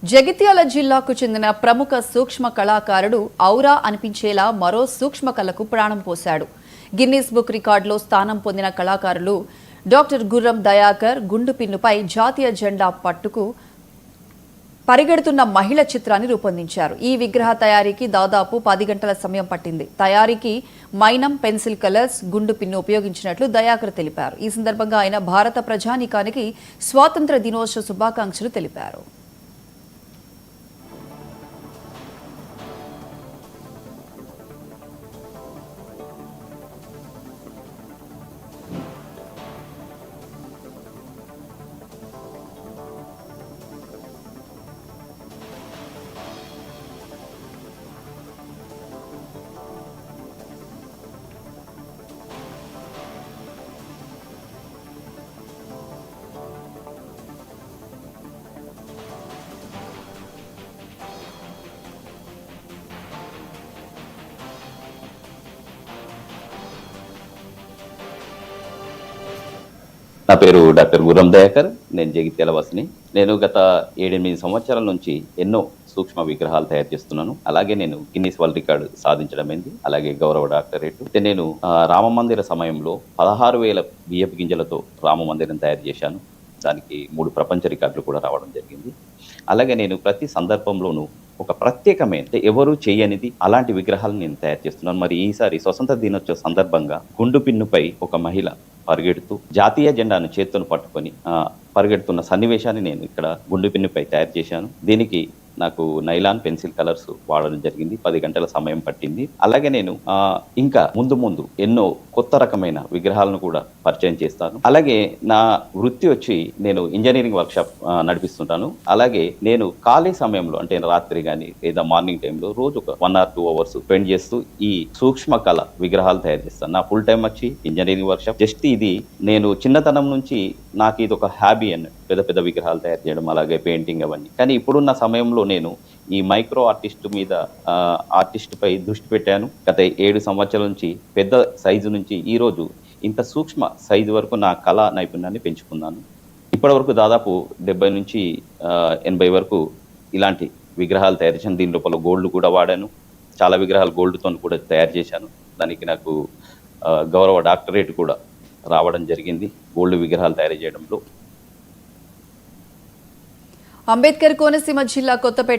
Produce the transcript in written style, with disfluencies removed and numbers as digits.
జగిత్యాల జిల్లాకు చెందిన ప్రముఖ సూక్ష్మ కళాకారుడు ఔరా అనిపించేలా మరో సూక్ష్మ కళకు ప్రాణం పోశాడు. గిన్నీస్ బుక్ రికార్డులో స్థానం పొందిన కళాకారులు డాక్టర్ గుర్రం దయాకర్ గుండు పిన్నుపై జాతీయ జెండా పట్టుకు పరిగెడుతున్న మహిళ చిత్రాన్ని రూపొందించారు. ఈ విగ్రహ తయారీకి దాదాపు 10 గంటల సమయం పట్టింది. తయారీకి మైనం, పెన్సిల్ కలర్స్, గుండు పిన్ను ఉపయోగించినట్లు దయాకర్ తెలిపారు. ఈ సందర్భంగా ఆయన భారత ప్రజానీకానికి స్వాతంత్ర దినోత్సవ శుభాకాంక్షలు తెలిపారు. నా పేరు డాక్టర్ గుర్రం దయాకర్. నేను జగిత్యాల వాసిని. నేను గత 7-8 సంవత్సరాల నుంచి ఎన్నో సూక్ష్మ విగ్రహాలు తయారు చేస్తున్నాను. అలాగే నేను గిన్నీస్ వరల్డ్ రికార్డు సాధించడమైంది. అలాగే గౌరవ డాక్టరేట్. అయితే నేను రామ మందిర సమయంలో 16,000 బియ్యపు గింజలతో రామ మందిరం తయారు చేశాను. దానికి 3 ప్రపంచ రికార్డులు కూడా రావడం జరిగింది. అలాగే నేను ప్రతి సందర్భంలోనూ ఒక ప్రత్యేకమైన ఎవరు చేయనిది అలాంటి విగ్రహాలను నేను తయారు చేస్తున్నాను. మరి ఈసారి స్వతంత్ర దినోత్సవ సందర్భంగా గుండు పిన్నుపై ఒక మహిళ పరిగెడుతూ జాతీయ జెండాను చేత్తోను పట్టుకొని పరిగెడుతున్న సన్నివేశాన్ని నేను ఇక్కడ గుండు పిన్నుపై తయారు చేశాను. దీనికి నాకు నైలాన్, పెన్సిల్ కలర్స్ వాడడం జరిగింది. 10 గంటల సమయం పట్టింది. అలాగే నేను ఇంకా ముందు ఎన్నో కొత్త రకమైన విగ్రహాలను కూడా పరిచయం చేస్తాను. అలాగే నా వృత్తి వచ్చి నేను ఇంజనీరింగ్ వర్క్షాప్ నడిపిస్తుంటాను. అలాగే నేను ఖాళీ సమయంలో అంటే రాత్రి కానీ లేదా మార్నింగ్ టైంలో రోజు ఒక 1 or 2 hours స్పెండ్ చేస్తూ ఈ సూక్ష్మ కళ విగ్రహాలు తయారు చేస్తాను. నా ఫుల్ టైం వచ్చి ఇంజనీరింగ్ వర్క్షాప్. జస్ట్ ఇది నేను చిన్నతనం నుంచి నాకు ఇది ఒక హ్యాబీ అన్నట్టు, పెద్ద విగ్రహాలు తయారు చేయడం, అలాగే పెయింటింగ్ అవన్నీ. కానీ ఇప్పుడున్న సమయంలో నేను ఈ మైక్రో ఆర్టిస్ట్ పై దృష్టి పెట్టాను. గత 7 సంవత్సరాల నుంచి పెద్ద సైజు నుంచి ఈ రోజు ఇంత సూక్ష్మ సైజు వరకు నా కళా నైపుణ్యాన్ని పెంచుకున్నాను. ఇప్పటి వరకు దాదాపు 70 నుంచి 80 వరకు ఇలాంటి విగ్రహాలు తయారు చేశాను. దీని లోపల గోల్డ్ కూడా వాడాను. చాలా విగ్రహాలు గోల్డ్తో కూడా తయారు చేశాను. దానికి నాకు గౌరవ డాక్టరేట్ కూడా రావడం జరిగింది గోల్డ్ విగ్రహాలు తయారు చేయడంలో. అంబేద్కర్ కోనసీమ జిల్లా కొత్తపేట